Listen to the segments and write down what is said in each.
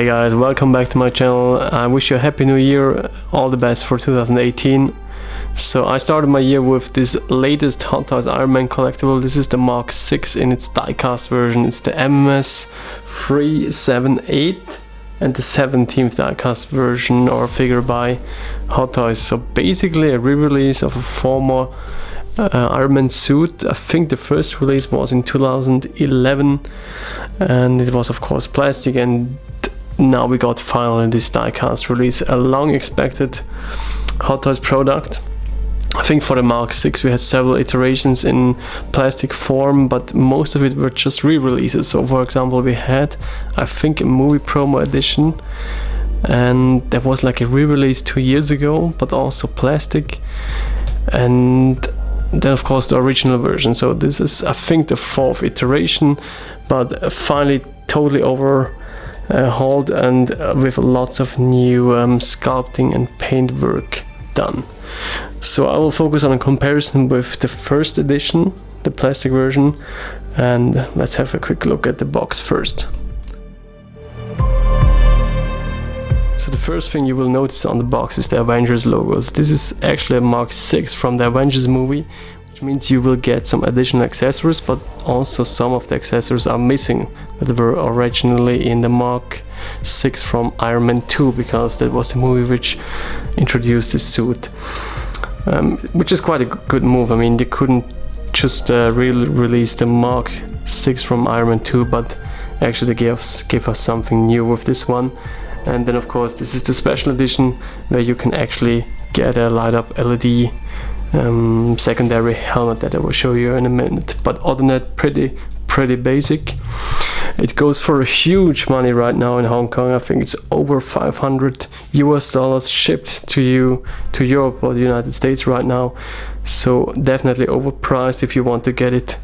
Hey guys, welcome back to my channel. I wish you a happy new year, all the best for 2018. So I started my year with this latest Hot Toys Iron Man collectible. This is the Mark 6 in its diecast version. It's the MMS378 and the 17th diecast version or figure by Hot Toys. So basically a re-release of a former Iron Man suit. I think the first release was in 2011 and it was of course plastic, and now we got finally this diecast release, a long expected Hot Toys product. I think for the Mark 6 we had several iterations in plastic form, but most of it were just re-releases. So for example, we had, I think, a movie promo edition, and that was like a re-release 2 years ago, but also plastic. And then of course the original version. So this is, I think, the fourth iteration, but finally totally overhauled and with lots of new sculpting and paint work done. So I will focus on a comparison with the first edition, the plastic version, and let's have a quick look at the box first. So the first thing you will notice on the box is the Avengers logos. This is actually a Mark 6 from the Avengers movie, which means you will get some additional accessories, but also some of the accessories are missing that were originally in the Mark 6 from Iron Man 2, because that was the movie which introduced this suit, which is quite a good move. I mean, they couldn't just release the Mark 6 from Iron Man 2, but actually they gave us something new with this one. And then of course this is the special edition where you can actually get a light up LED secondary helmet that I will show you in a minute. But other than that, pretty basic. It goes for a huge money right now in Hong Kong. I think it's over $500 US shipped to you, to Europe or the United States right now. So definitely overpriced if you want to get it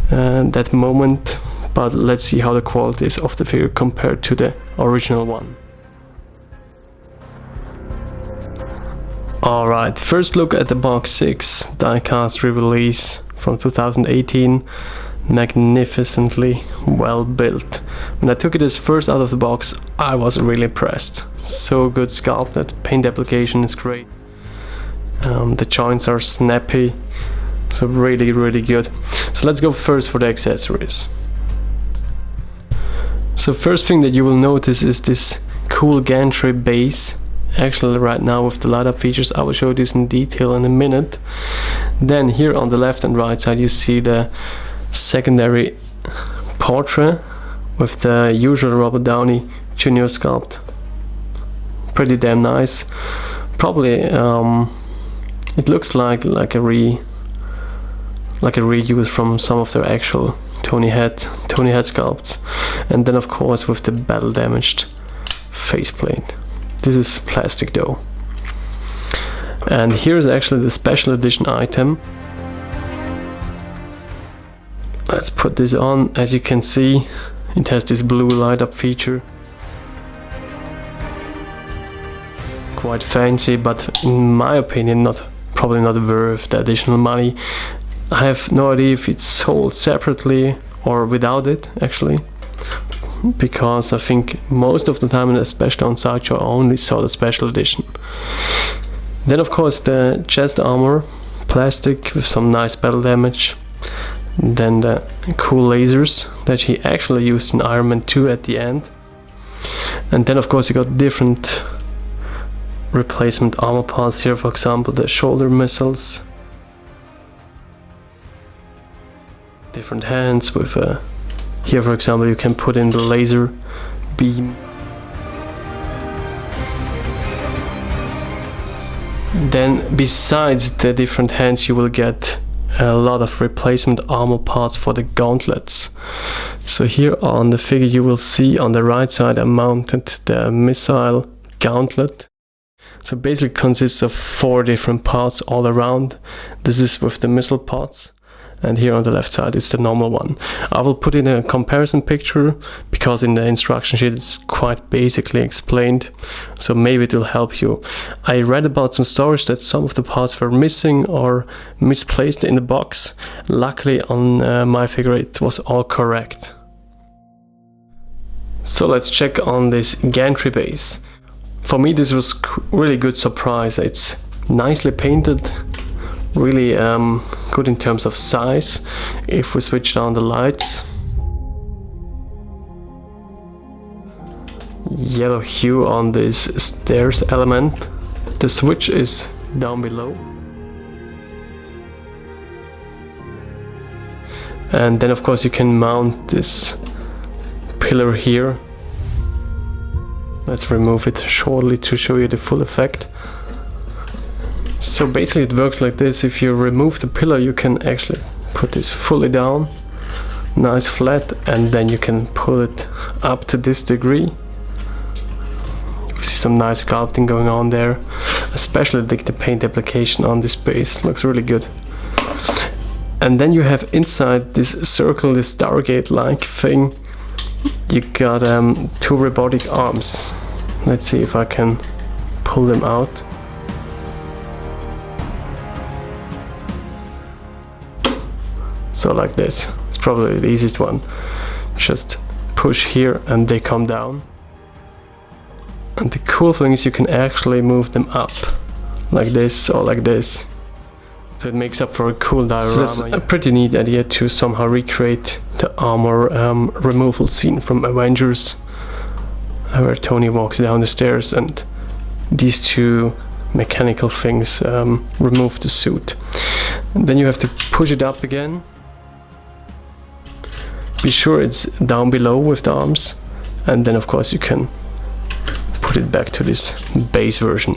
that moment. But let's see how the quality is of the figure compared to the original one. Alright, first look at the Mark 6 diecast re-release from 2018. Magnificently well built. When I took it as first out of the box, I was really impressed. So good sculpted, paint application is great. The joints are snappy, so really good. So let's go first for the accessories. So first thing that you will notice is this cool gantry base. Actually right now with the light up features, I will show this in detail in a minute. Then here on the left and right side you see the secondary portrait with the usual Robert Downey Jr. sculpt. Pretty damn nice. Probably it looks like a reuse from some of their actual Tony head sculpts. And then of course with the battle damaged faceplate. This is plastic though. And here's actually the special edition item. Let's put this on. As you can see, it has this blue light up feature. Quite fancy, but in my opinion probably not worth the additional money. I have no idea if it's sold separately or without it actually, because I think most of the time, and especially on Sideshow, I only saw the special edition. Then of course the chest armor, plastic with some nice battle damage. Then the cool lasers that he actually used in Iron Man 2 at the end. And then of course you got different replacement armor parts here, for example the shoulder missiles. Different hands with here for example you can put in the laser beam. Then besides the different hands you will get a lot of replacement armor parts for the gauntlets. So here on the figure you will see on the right side I mounted the missile gauntlet. So basically consists of 4 different parts all around. This is with the missile parts. And here on the left side is the normal one. I will put in a comparison picture because in the instruction sheet it's quite basically explained, so maybe it will help you. I read about some stories that some of the parts were missing or misplaced in the box. Luckily on my figure it was all correct. So let's check on this gantry base. For me this was really good surprise. It's nicely painted, really good in terms of size. If we switch down the lights, yellow hue on this stairs element. The switch is down below. And then of course you can mount this pillar here. Let's remove it shortly to show you the full effect. So basically it works like this. If you remove the pillar, you can actually put this fully down, nice flat, and then you can pull it up to this degree. You see some nice sculpting going on there. Especially the paint application on this base looks really good. And then you have inside this circle, this Stargate-like thing, you got two robotic arms. Let's see if I can pull them out. So like this. It's probably the easiest one. Just push here and they come down. And the cool thing is you can actually move them up like this or like this. So it makes up for a cool diorama. So that's a pretty neat idea to somehow recreate the armor removal scene from Avengers, where Tony walks down the stairs and these two mechanical things remove the suit. And then you have to push it up again. Be sure it's down below with the arms, and then of course you can put it back to this base version.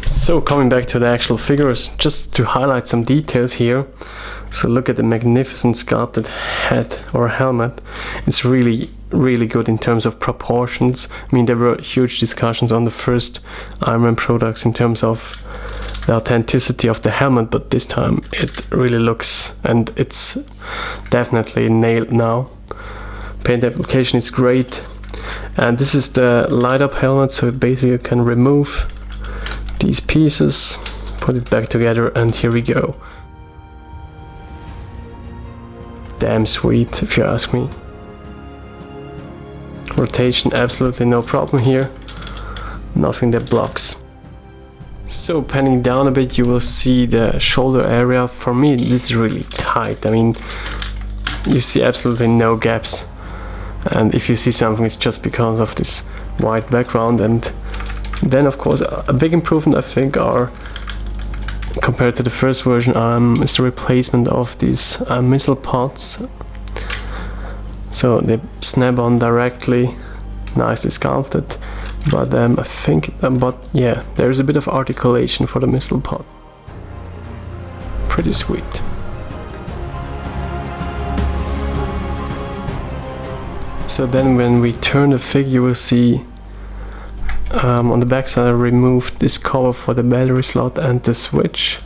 So coming back to the actual figures, just to highlight some details here. So look at the magnificent sculpted head or helmet. It's really good in terms of proportions. I mean, there were huge discussions on the first Iron Man products in terms of the authenticity of the helmet, but this time it really looks, and it's definitely nailed now. Paint application is great. And this is the light up helmet, so basically you can remove these pieces, put it back together, and here we go. Damn sweet, if you ask me. Rotation, absolutely no problem here. Nothing that blocks. So panning down a bit, you will see the shoulder area. For me, this is really tight. I mean, you see absolutely no gaps. And if you see something, it's just because of this white background. And then of course a big improvement I think are, compared to the first version, is the replacement of these missile pods. So they snap on directly, nicely sculpted. But I think, but yeah, there's a bit of articulation for the missile pod. Pretty sweet. So then when we turn the figure, you will see on the back side I removed this cover for the battery slot and the switch.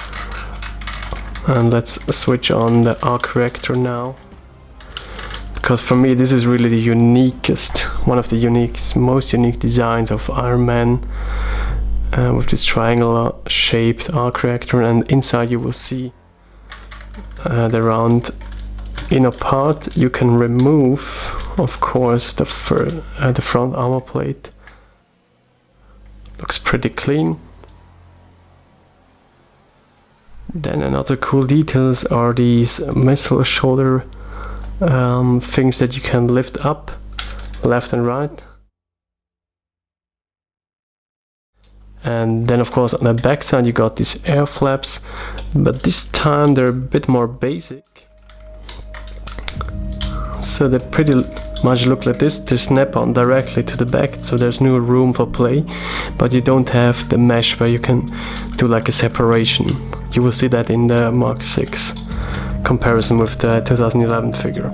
And let's switch on the arc reactor now. Because for me this is really the uniquest, one of the most unique designs of Iron Man, with this triangular shaped arc reactor, and inside you will see the round inner part. You can remove, of course, the front armor plate. Looks pretty clean. Then another cool details are these missile shoulder things that you can lift up left and right. And then of course on the back side you got these air flaps, but this time they're a bit more basic. So they pretty much look like this. They snap on directly to the back, so there's no room for play, but you don't have the mesh where you can do like a separation. You will see that in the Mark 6 comparison with the 2011 figure.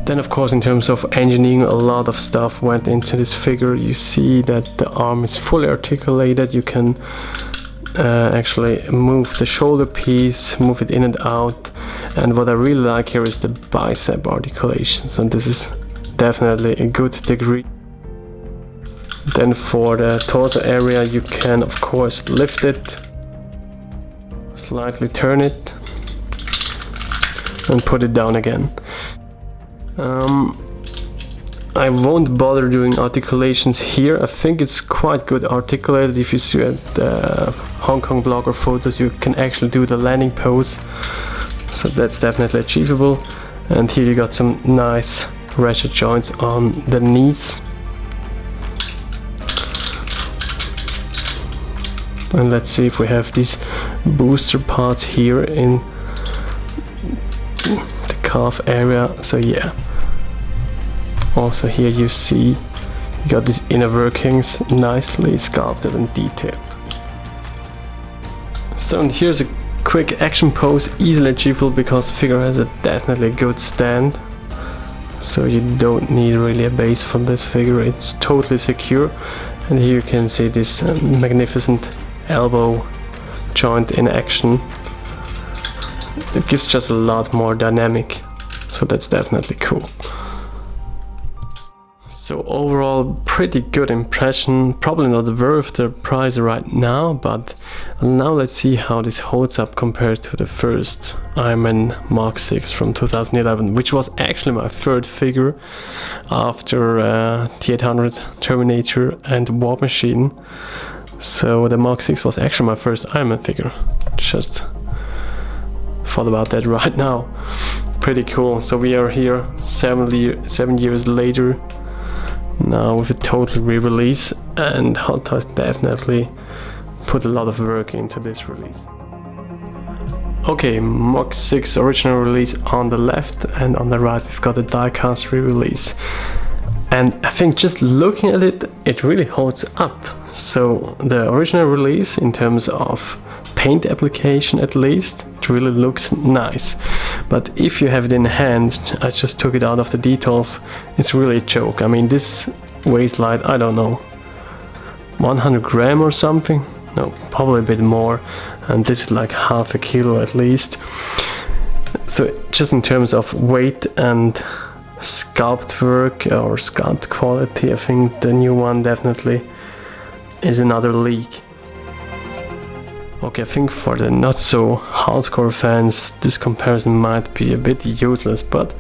Then of course in terms of engineering, a lot of stuff went into this figure. You see that the arm is fully articulated. You can actually move the shoulder piece, move it in and out. And what I really like here is the bicep articulations, and this is definitely a good degree. Then for the torso area you can of course lift it, slightly turn it, and put it down again. I won't bother doing articulations here. I think it's quite good articulated. If you see at the Hong Kong blogger photos, you can actually do the landing pose, so that's definitely achievable. And here you got some nice ratchet joints on the knees. And let's see if we have these booster parts here in the calf area. So yeah, also here you see you got these inner workings nicely sculpted and detailed. So, and here's a quick action pose, easily achievable because the figure has a definitely good stand. So you don't need really a base for this figure, it's totally secure. And here you can see this magnificent elbow joint in action. It gives just a lot more dynamic, so that's definitely cool. So overall, pretty good impression. Probably not worth the price right now, but now let's see how this holds up compared to the first Iron Man Mark 6 from 2011, which was actually my third figure after T-800, Terminator and War Machine. So the Mark 6 was actually my first Iron Man figure. Just thought about that right now. Pretty cool. So we are here 7 years later, now with a total re-release, and Hot Toys definitely put a lot of work into this release. Okay, Mark 6 original release on the left, and on the right we've got a Diecast re-release. And I think just looking at it, it really holds up. So the original release, in terms of paint application at least, it really looks nice. But if you have it in hand, I just took it out of the detail, it's really a joke. I mean, this weighs like, I don't know, 100 gram or something? No, probably a bit more. And this is like half a kilo at least. So just in terms of weight and sculpt work or sculpt quality, I think the new one definitely is another league. Okay, I think for the not so hardcore fans this comparison might be a bit useless, but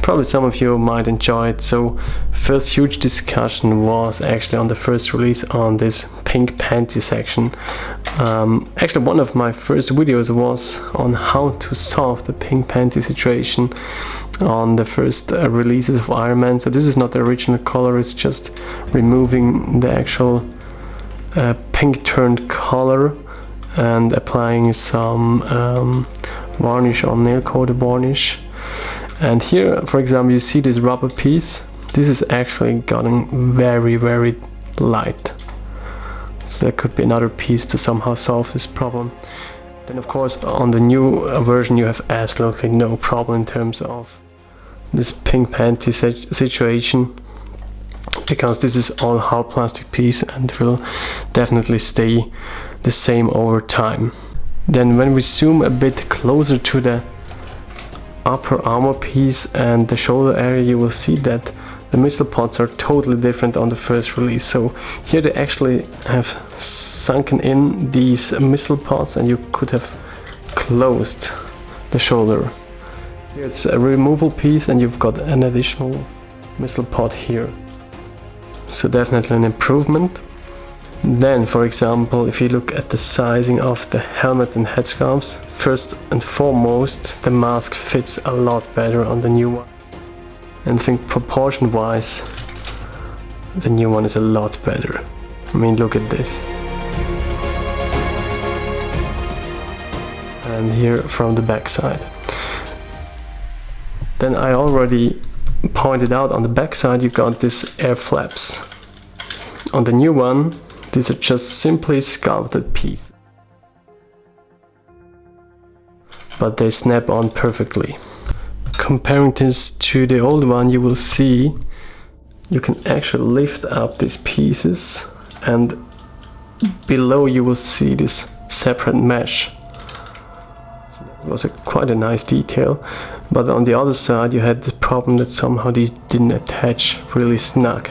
probably some of you might enjoy it. So first huge discussion was actually on the first release on this pink panty section. Actually one of my first videos was on how to solve the pink panty situation on the first releases of Iron Man. So this is not the original color, it's just removing the actual pink turned color and applying some varnish or nail coated varnish. And here, for example, you see this rubber piece. This is actually gotten very, very light. So that could be another piece to somehow solve this problem. Then of course on the new version you have absolutely no problem in terms of this pink panty situation, because this is all hard plastic piece and will definitely stay the same over time. Then when we zoom a bit closer to the upper armor piece and the shoulder area, you will see that the missile pods are totally different on the first release. So here they actually have sunken in these missile pods and you could have closed the shoulder. Here it's a removal piece and you've got an additional missile pod here. So definitely an improvement. Then, for example, if you look at the sizing of the helmet and headscarves, first and foremost, the mask fits a lot better on the new one. And I think proportion-wise, the new one is a lot better. I mean, look at this. And here from the back side. Then I already pointed out on the back side you got this air flaps. On the new one, these are just simply sculpted pieces, but they snap on perfectly. Comparing this to the old one, you will see you can actually lift up these pieces and below you will see this separate mesh. So that was quite a nice detail, but on the other side you had the problem that somehow these didn't attach really snug,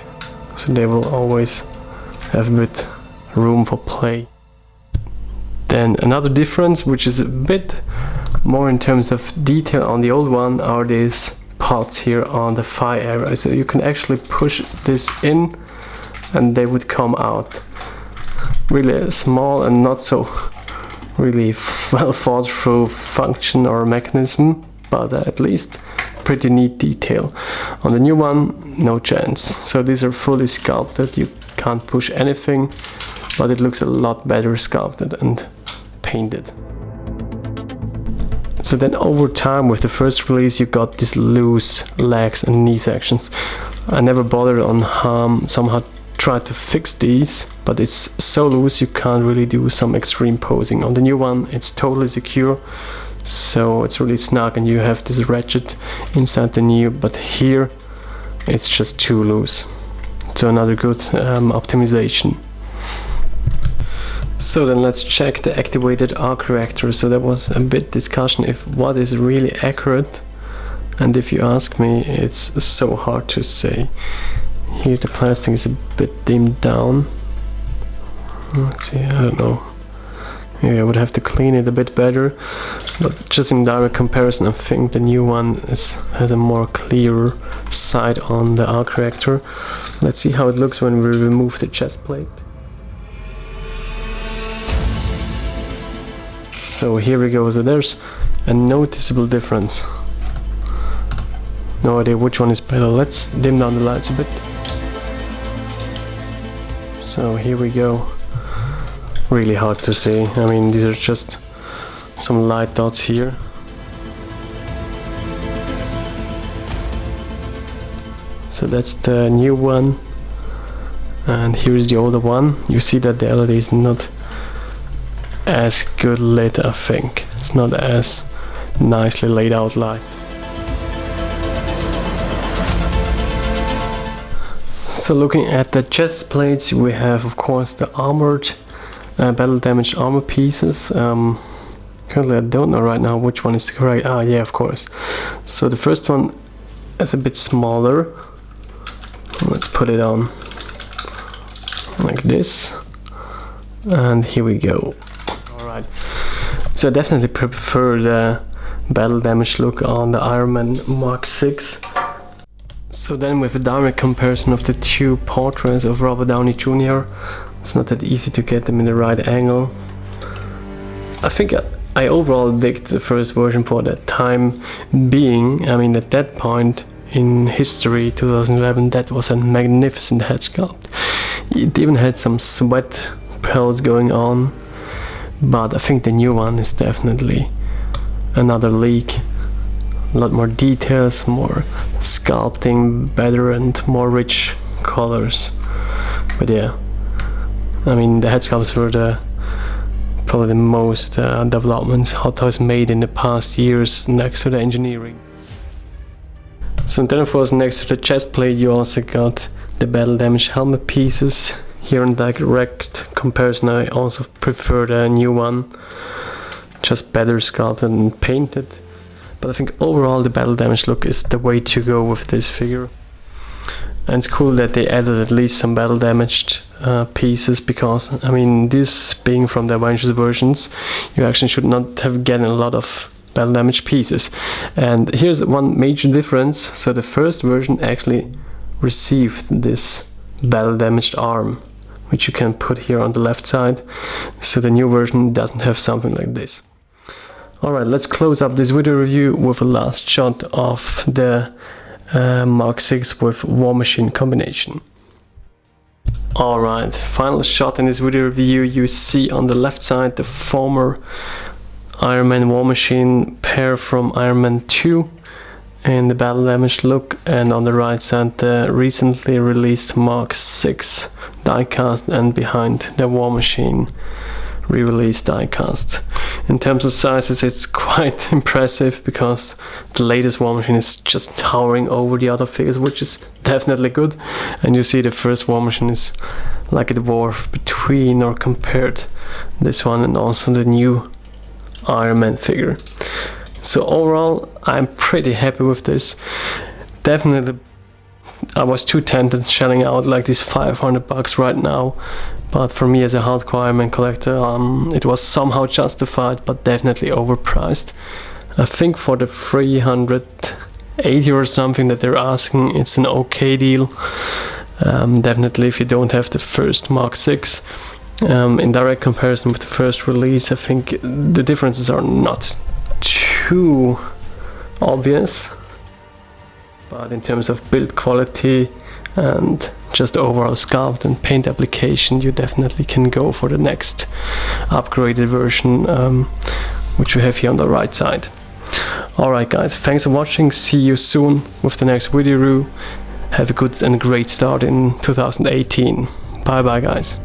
so they will always have a bit room for play. Then another difference, which is a bit more in terms of detail on the old one, are these pods here on the thigh area, so you can actually push this in and they would come out. Really small and not so really well thought through function or mechanism, but at least pretty neat detail. On the new one, no chance. So these are fully sculpted, you can't push anything, but it looks a lot better sculpted and painted. So then over time with the first release you got these loose legs and knee sections. I never bothered on somehow tried to fix these, but it's so loose you can't really do some extreme posing. On the new one it's totally secure, so it's really snug and you have this ratchet inside the knee, but here it's just too loose. So another good optimization. So then let's check the activated arc reactor. So there was a bit discussion if what is really accurate, and if you ask me, it's so hard to say. Here the plastic is a bit dimmed down. Let's see, I don't know. Maybe I would have to clean it a bit better, but just in direct comparison I think the new one has a more clear side on the arc reactor. Let's see how it looks when we remove the chest plate. So here we go, so there's a noticeable difference. No idea which one is better. Let's dim down the lights a bit. So here we go. Really hard to see. I mean, these are just some light dots here. So that's the new one. And here's the older one. You see that the LED is not as good lit, I think. It's not as nicely laid out light. So looking at the chest plates, we have of course the armored, battle damaged armor pieces. Currently I don't know right now which one is correct. Ah yeah, of course. So the first one is a bit smaller. Let's put it on like this. And here we go. Alright. So I definitely prefer the battle damage look on the Iron Man Mark 6. So then with a direct comparison of the two portraits of Robert Downey Jr., it's not that easy to get them in the right angle. I think I overall dig the first version for that time being. I mean, at that point in history, 2011, that was a magnificent head sculpt. It even had some sweat pearls going on, but I think the new one is definitely another league. A lot more details, more sculpting, better and more rich colors. But yeah, I mean the head sculpts were probably the most developments Hot Toys made in the past years next to the engineering. So then of course next to the chest plate you also got the battle damage helmet pieces. Here in direct comparison I also prefer the new one, just better sculpted and painted. But I think overall the battle damage look is the way to go with this figure. And it's cool that they added at least some battle damaged pieces, because I mean, this being from the Avengers versions, you actually should not have gotten a lot of battle damage pieces. And here's one major difference. So the first version actually received this battle damaged arm, which you can put here on the left side. So the new version doesn't have something like this. Alright, let's close up this video review with a last shot of the Mark 6 with War Machine combination. Alright, final shot in this video review. You see on the left side the former Iron Man War Machine pair from Iron Man 2 in the battle damage look, and on the right side the recently released Mark 6 diecast, and behind the War Machine re-released diecast. In terms of sizes it's quite impressive, because the latest War Machine is just towering over the other figures, which is definitely good. And you see the first War Machine is like a dwarf between or compared this one and also the new Iron Man figure. So overall I'm pretty happy with this. Definitely I was too tempted shelling out like these $500 right now, but for me as a hardcore Iron Man collector, it was somehow justified, but definitely overpriced. I think for the 300 80 or something that they're asking, it's an okay deal. Definitely if you don't have the first Mark 6. In direct comparison with the first release, I think the differences are not too obvious, but in terms of build quality and just overall sculpt and paint application, you definitely can go for the next upgraded version, which we have here on the right side. Alright guys, thanks for watching, see you soon with the next video review. Have a good and great start in 2018. Bye bye guys.